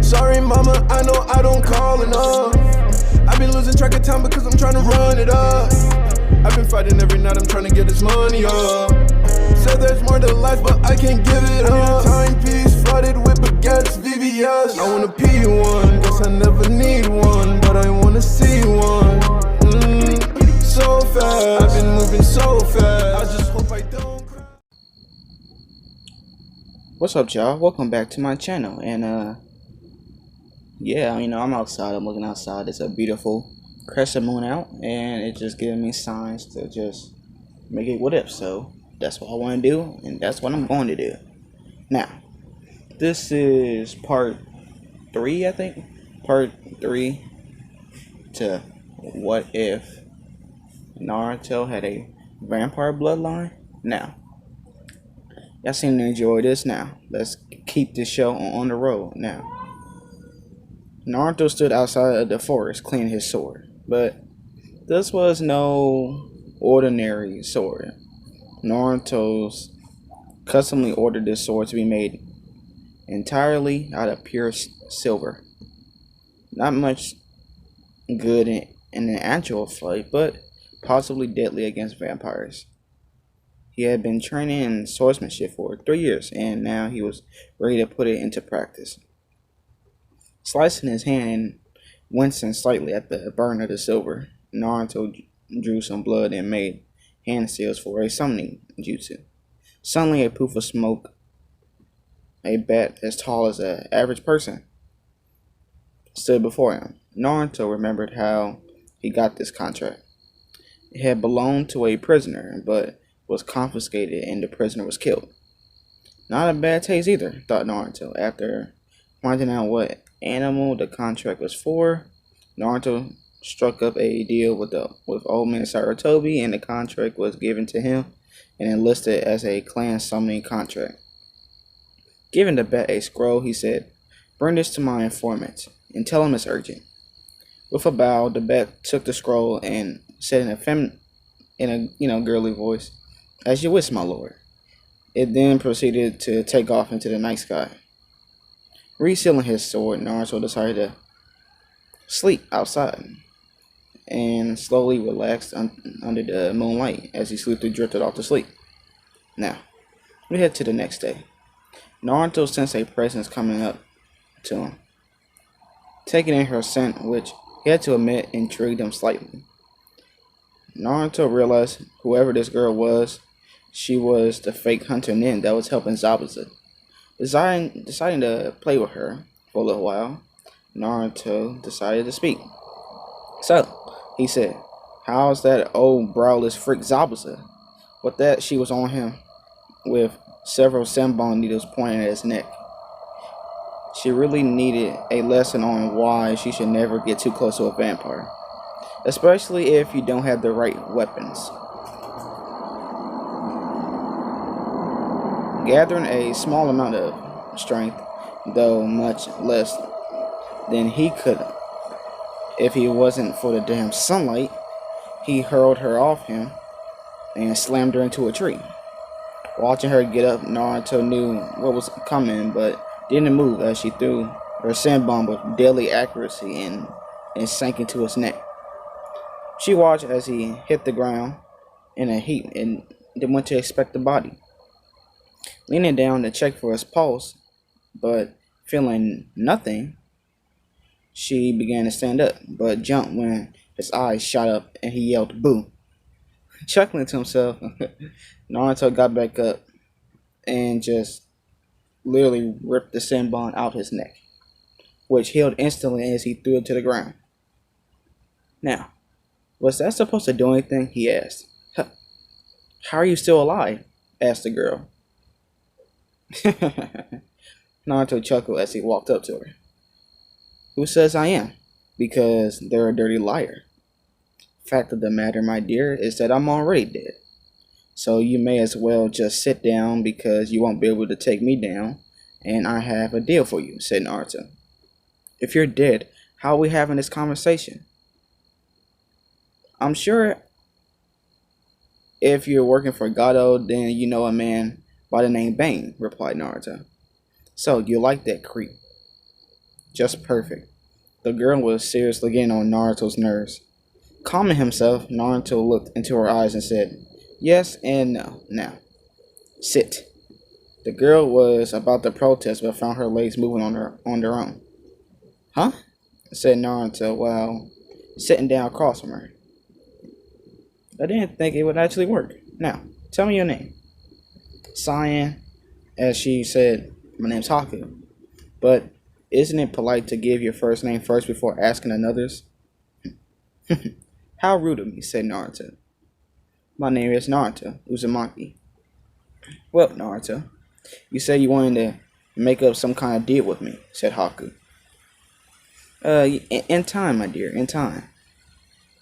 Sorry mama, I know I don't call enough. I've been losing track of time because I'm trying to run it up. I've been fighting every night, I'm trying to get this money up. Said there's more to life, but I can't give it up. Timepiece flooded with baguettes, VVS. I wanna P1, guess I never need one, but I wanna see one. So fast, I've been moving so fast. I just hope I don't cry. What's up, y'all? Welcome back to my channel. And yeah, you know, I'm outside. I'm looking outside. It's a beautiful crescent moon out, and it's just giving me signs to just make it what if. So that's what I want to do, and that's what I'm going to do. Now, this is part 3, I think. Part 3 to what if Naruto had a vampire bloodline. Now, y'all seem to enjoy this. Now, let's keep this show on the road. Now, Naruto stood outside of the forest cleaning his sword, but this was no ordinary sword. Naruto's customly ordered this sword to be made entirely out of pure silver. Not much good in an actual fight, but possibly deadly against vampires. He had been training in swordsmanship for 3 years, and now he was ready to put it into practice. Slicing his hand and wincing slightly at the burn of the silver, Naruto drew some blood and made hand seals for a summoning jutsu. Suddenly, a poof of smoke, a bat as tall as an average person, stood before him. Naruto remembered how he got this contract. It had belonged to a prisoner, but was confiscated and the prisoner was killed. Not a bad taste either, thought Naruto. After finding out what animal the contract was for, Naruto struck up a deal with old man Sarutobi, and the contract was given to him and enlisted as a clan summoning contract. Giving the bat a scroll, he said, "Bring this to my informant and tell him it's urgent." With a bow, the bat took the scroll and said in a girly voice, "As you wish, my lord." It then proceeded to take off into the night sky. Resealing his sword, Naruto decided to sleep outside and slowly relaxed under the moonlight as he slowly drifted off to sleep. Now, we head to the next day. Naruto sensed a presence coming up to him. Taking in her scent, which he had to admit intrigued him slightly. Naruto realized whoever this girl was, she was the fake hunter Nin that was helping Zabuza. Deciding to play with her for a little while, Naruto decided to speak. "So," he said, "how's that old browless freak Zabuza?" With that, she was on him with several senbon needles pointing at his neck. She really needed a lesson on why she should never get too close to a vampire, especially if you don't have the right weapons. Gathering a small amount of strength, though much less than he could if he wasn't for the damn sunlight, he hurled her off him and slammed her into a tree. Watching her get up, Naruto knew what was coming, but didn't move as she threw her senbon with deadly accuracy and sank into his neck. She watched as he hit the ground in a heap and then went to inspect the body. Leaning down to check for his pulse, but feeling nothing, she began to stand up, but jumped when his eyes shot up and he yelled, "Boo!" Chuckling to himself, Naruto got back up and just literally ripped the senbon out his neck, which healed instantly as he threw it to the ground. "Now, was that supposed to do anything?" he asked. "How are you still alive?" asked the girl. Naruto chuckled as he walked up to her. "Who says I am? Because they're a dirty liar. Fact of the matter, my dear, is that I'm already dead. So you may as well just sit down because you won't be able to take me down, and I have a deal for you," said Naruto. "If you're dead, how are we having this conversation?" "I'm sure if you're working for Gado, then you know a man by the name Bane," replied Naruto. "So, you like that creep?" just perfect. The girl was seriously getting on Naruto's nerves. Calming himself, Naruto looked into her eyes and said, "Yes and no. Now, sit." The girl was about to protest but found her legs moving on their own. "Huh?" said Naruto while sitting down across from her. "I didn't think it would actually work. Now, tell me your name." Sighing, as she said, "My name's Haku. But isn't it polite to give your first name first before asking another's?" "How rude of me," said Naruto. "My name is Naruto Uzumaki." "Well, Naruto, you said you wanted to make up some kind of deal with me," said Haku. In time, my dear, in time.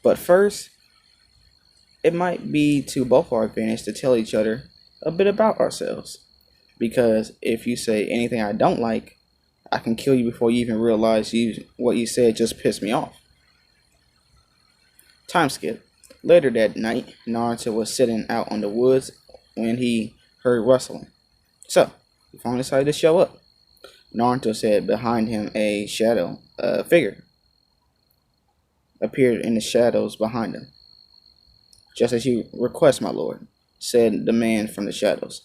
But first, it might be to both our advantage to tell each other a bit about ourselves. Because if you say anything I don't like, I can kill you before you even realize what you said just pissed me off. Time skip. Later that night, Naruto was sitting out on the woods when he heard rustling. "So, you finally decided to show up," Naruto said. Behind him, a figure, appeared in the shadows behind him. "Just as you request, my lord," said the man from the shadows.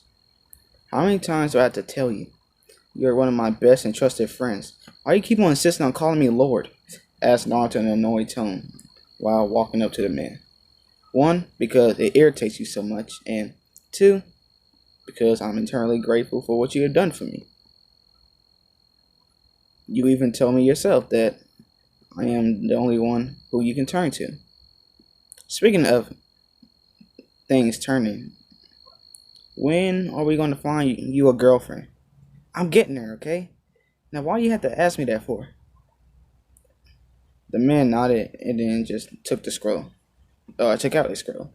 "How many times do I have to tell you? You're one of my best and trusted friends. Why do you keep on insisting on calling me Lord?" asked Naruto in an annoyed tone while walking up to the man. "One, because it irritates you so much, and two, because I'm eternally grateful for what you have done for me. You even told me yourself that I am the only one who you can turn to." Speaking of things turning, when are we going to find you a girlfriend? I'm getting there, okay? Now why do you have to ask me that for? The man nodded and then just took the scroll. Took out the scroll.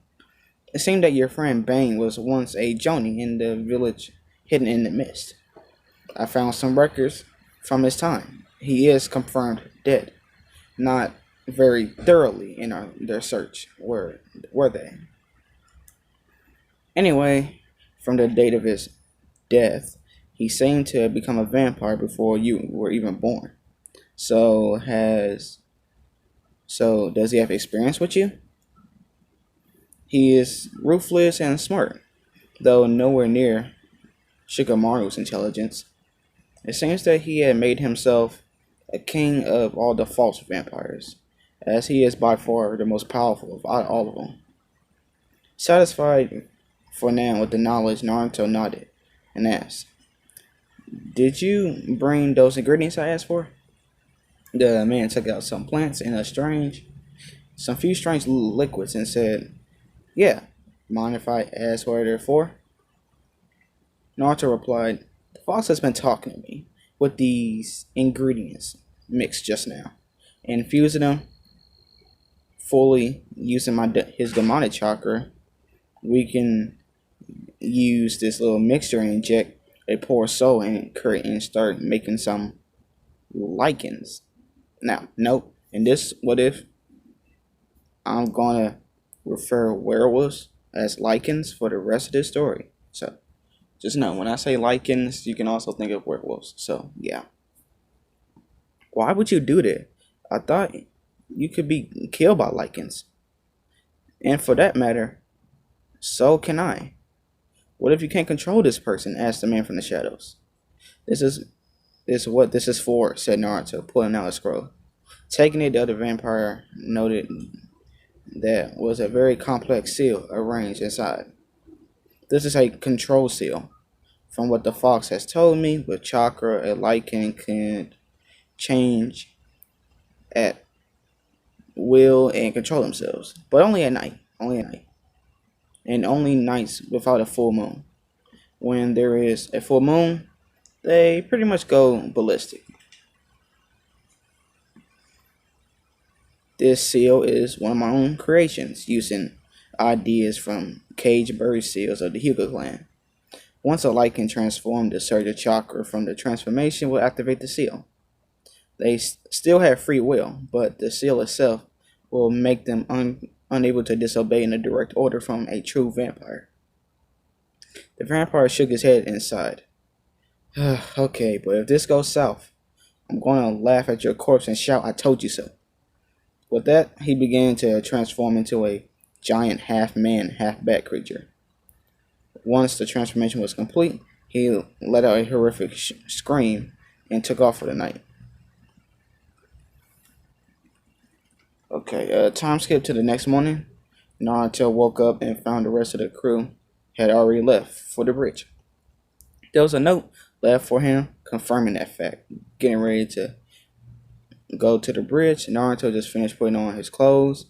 "It seemed that your friend Bane was once a Jonin in the village hidden in the mist. I found some records from his time. He is confirmed dead. Not very thoroughly in their search, were they? Anyway, from the date of his death, he seemed to have become a vampire before you were even born. So does he have experience with you? He is ruthless and smart, though nowhere near Shikamaru's intelligence. It seems that he had made himself a king of all the false vampires, as he is by far the most powerful of all of them." Satisfied for now with the knowledge, Naruto nodded and asked, "Did you bring those ingredients I asked for?" The man took out some plants and some few strange liquids and said, "Yeah, mind if I ask what they're for?" Naruto replied, "The fox has been talking to me with these ingredients mixed just now, and infusing them fully using his demonic chakra. We can use this little mixture and inject a poor soul and start making some lichens. Now, note, in this what if, I'm gonna refer werewolves as lichens for the rest of this story. So, just know, when I say lichens, you can also think of werewolves. So, yeah. Why would you do that? I thought you could be killed by lichens. And for that matter, so can I. What if you can't control this person?" asked the man from the shadows. This is what this is for," said Naruto, pulling out a scroll. Taking it, the other vampire noted that was a very complex seal arranged inside. "This is a control seal. From what the fox has told me, with chakra, a lichen can change at will and control themselves, but only at night. Only at night. And only nights without a full moon. When there is a full moon, they pretty much go ballistic. This seal is one of my own creations, using ideas from cage bird seals of the Hyuga clan. Once a light can transform, the surge of chakra from the transformation will activate the seal. They still have free will, but the seal itself will make them unable to disobey in a direct order from a true vampire." The vampire shook his head and sighed. "Okay, but if this goes south, I'm going to laugh at your corpse and shout, I told you so. With that, he began to transform into a giant half-man, half-bat creature. Once the transformation was complete, he let out a horrific scream and took off for the night. Okay, time skip to the next morning. Naruto woke up and found the rest of the crew had already left for the bridge. There was a note left for him confirming that fact. Getting ready to go to the bridge, Naruto just finished putting on his clothes,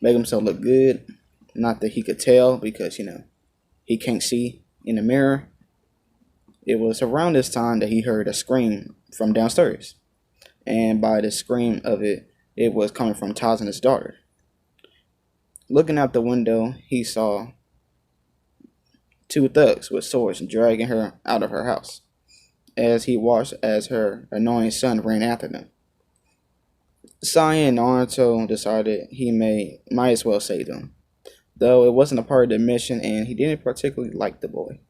make himself look good. Not that he could tell because, he can't see in the mirror. It was around this time that he heard a scream from downstairs. And by the scream of it, it was coming from Tazuna's daughter. Looking out the window, he saw two thugs with swords dragging her out of her house, as he watched as her annoying son ran after them. Sai and Naruto decided he might as well save them, though it wasn't a part of the mission and he didn't particularly like the boy,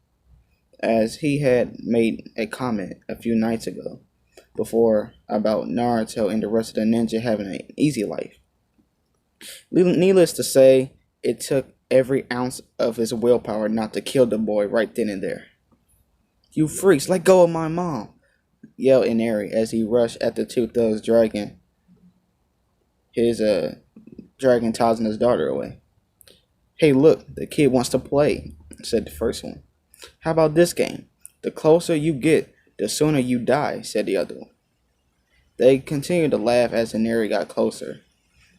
as he had made a comment a few nights ago before about Naruto and the rest of the ninja having an easy life. Needless to say, it took every ounce of his willpower not to kill the boy right then and there. You freaks, let go of my mom, yelled Inari as he rushed at the two thugs dragging Tazuna's daughter away. Hey look, the kid wants to play, said the first one. How about this game? The closer you get, the sooner you die, said the other one. They continued to laugh as Inari got closer.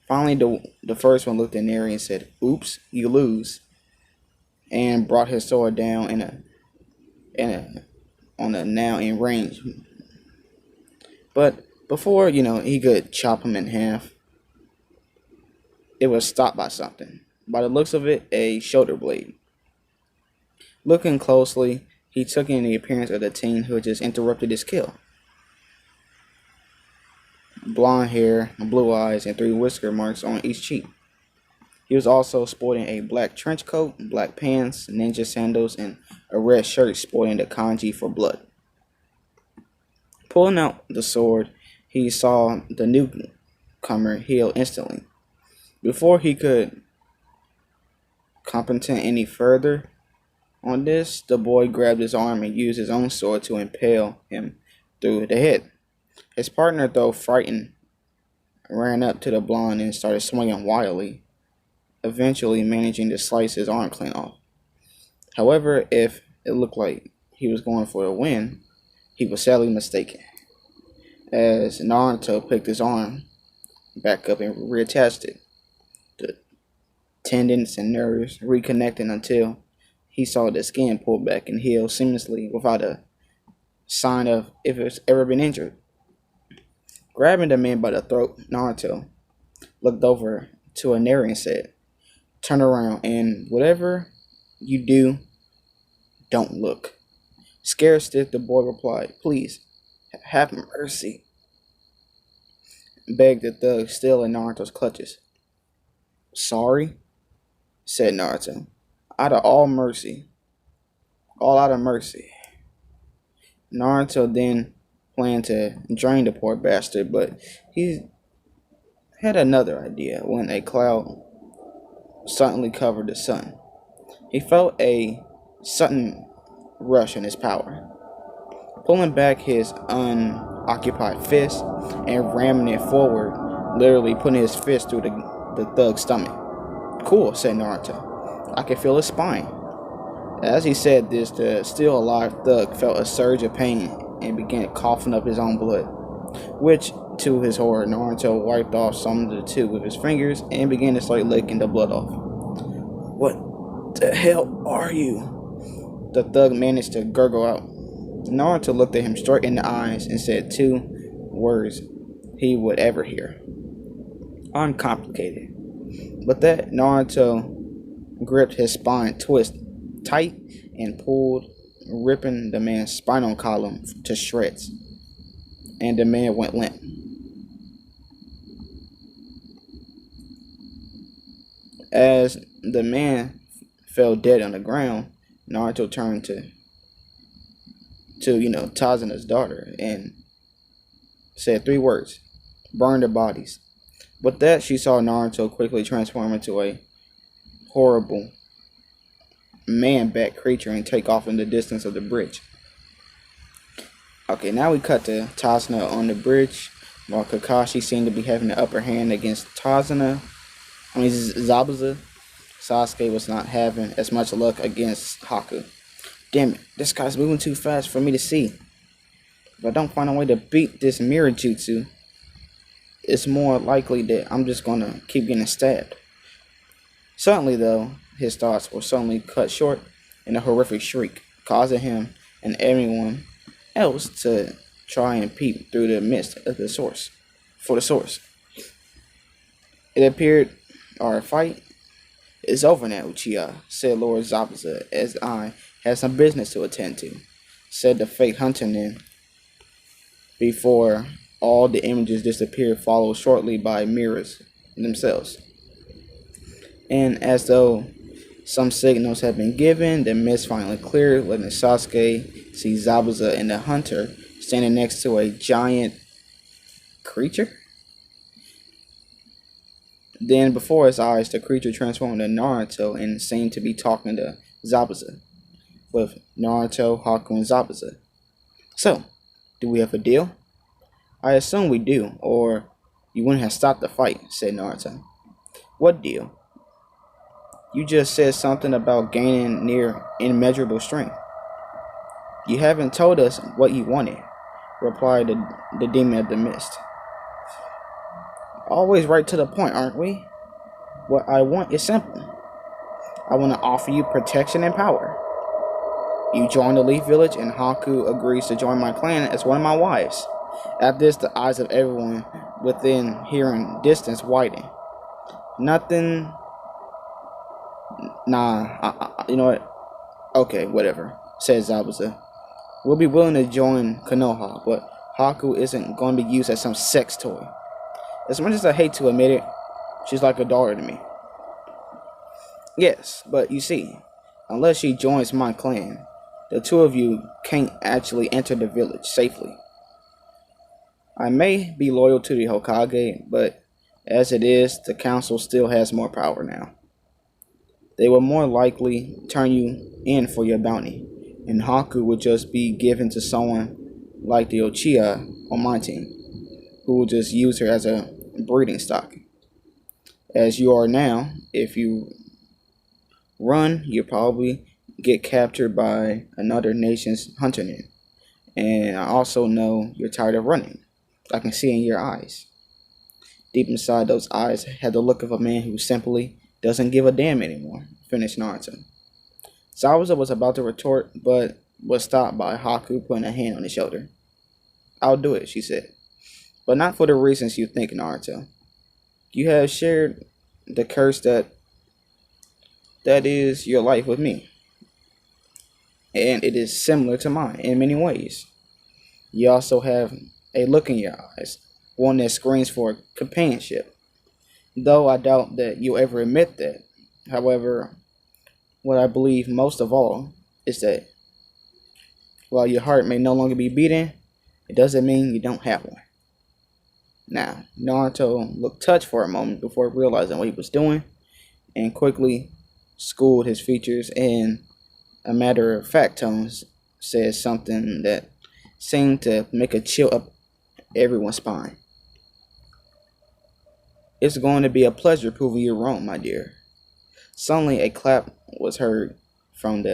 Finally, the first one looked at Neri and said, oops, you lose, and brought his sword down on a now in range. But before, he could chop him in half, it was stopped by something. By the looks of it, a shoulder blade. Looking closely, he took in the appearance of the teen who had just interrupted his kill. Blonde hair, blue eyes, and 3 whisker marks on each cheek. He was also sporting a black trench coat, black pants, ninja sandals, and a red shirt sporting the kanji for blood. Pulling out the sword, he saw the newcomer heal instantly. Before he could comment any further on this, the boy grabbed his arm and used his own sword to impale him through the head. His partner, though frightened, ran up to the blonde and started swinging wildly, eventually managing to slice his arm clean off. However, if it looked like he was going for a win, he was sadly mistaken, as Naruto picked his arm back up and reattached it. The tendons and nerves reconnecting until he saw the skin pull back and heal seamlessly without a sign of if it's ever been injured. Grabbing the man by the throat, Naruto looked over to Inari and said, turn around and whatever you do, don't look. Scared stiff, the boy replied, please, have mercy, begged the thug, still in Naruto's clutches. Sorry, said Naruto, out of mercy. Naruto then planned to drain the poor bastard, but he had another idea when a cloud suddenly covered the sun. He felt a sudden rush in his power, pulling back his unoccupied fist and ramming it forward, literally putting his fist through the thug's stomach. Cool, said Naruto. I can feel his spine. As he said this, the still alive thug felt a surge of pain and began coughing up his own blood, which, to his horror, Naruto wiped off some of the tube with his fingers and began to start licking the blood off. What the hell are you? The thug managed to gurgle out. Naruto looked at him straight in the eyes and said 2 words he would ever hear. Uncomplicated. With that, Naruto gripped his spine twist tight and pulled, ripping the man's spinal column to shreds, and the man went limp. As the man fell dead on the ground, Naruto turned to Tazuna's daughter and said 3 words: burn their bodies. With that, she saw Naruto quickly transform into a horrible man-bat creature and take off in the distance of the bridge. Okay, now we cut to Tazuna on the bridge, while Kakashi seemed to be having the upper hand against Zabuza. Sasuke was not having as much luck against Haku. Damn it, this guy's moving too fast for me to see. If I don't find a way to beat this mirror jutsu, it's more likely that I'm just gonna keep getting stabbed. Suddenly though, his thoughts were suddenly cut short in a horrific shriek, causing him and everyone else to try and peep through the mist of the source. It appeared our fight is over now, Uchiha, said Lord Zabuza, as I had some business to attend to, said the fake hunterman before all the images disappeared, followed shortly by mirrors themselves. And as though some signals had been given, the mist finally cleared, letting Sasuke see Zabuza and the hunter standing next to a giant creature. Then, before his eyes, the creature transformed into Naruto and seemed to be talking to Zabuza, with Naruto, Haku, and Zabuza. So, do we have a deal? I assume we do, or you wouldn't have stopped the fight, said Naruto. What deal? You just said something about gaining near immeasurable strength. You haven't told us what you wanted, replied the demon of the mist. Always right to the point, aren't we? What I want is simple. I want to offer you protection and power. You join the Leaf Village and Haku agrees to join my clan as one of my wives. At this, the eyes of everyone within hearing distance widen. Nothing... you know what? Okay, whatever, said Zabuza. We'll be willing to join Konoha, but Haku isn't going to be used as some sex toy. As much as I hate to admit it, she's like a daughter to me. Yes, but you see, unless she joins my clan, the two of you can't actually enter the village safely. I may be loyal to the Hokage, but as it is, the council still has more power now. They will more likely turn you in for your bounty, and Haku would just be given to someone like the Uchiha on my team, who will just use her as a breeding stock. As you are now, if you run, you'll probably get captured by another nation's hunterman. And I also know you're tired of running. I can see in your eyes. Deep inside those eyes had the look of a man who simply doesn't give a damn anymore, finished Naruto. Zabuza was about to retort, but was stopped by Haku putting a hand on his shoulder. I'll do it, she said. But not for the reasons you think, Naruto. You have shared the curse that is your life with me. And it is similar to mine in many ways. You also have a look in your eyes, one that screams for companionship. Though I doubt that you'll ever admit that. However, what I believe most of all is that while your heart may no longer be beating, it doesn't mean you don't have one. Now, Naruto looked touched for a moment before realizing what he was doing, and quickly schooled his features in a matter-of-fact tone, said something that seemed to make a chill up everyone's spine. It's going to be a pleasure proving you wrong, my dear. Suddenly, a clap was heard from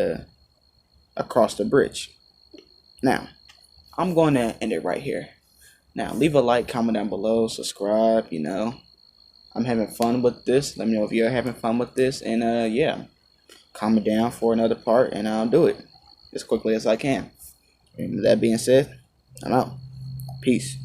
across the bridge. Now, I'm going to end it right here. Now, leave a like, comment down below, subscribe, I'm having fun with this. Let me know if you're having fun with this. And, yeah, comment down for another part, and I'll do it as quickly as I can. And that being said, I'm out. Peace.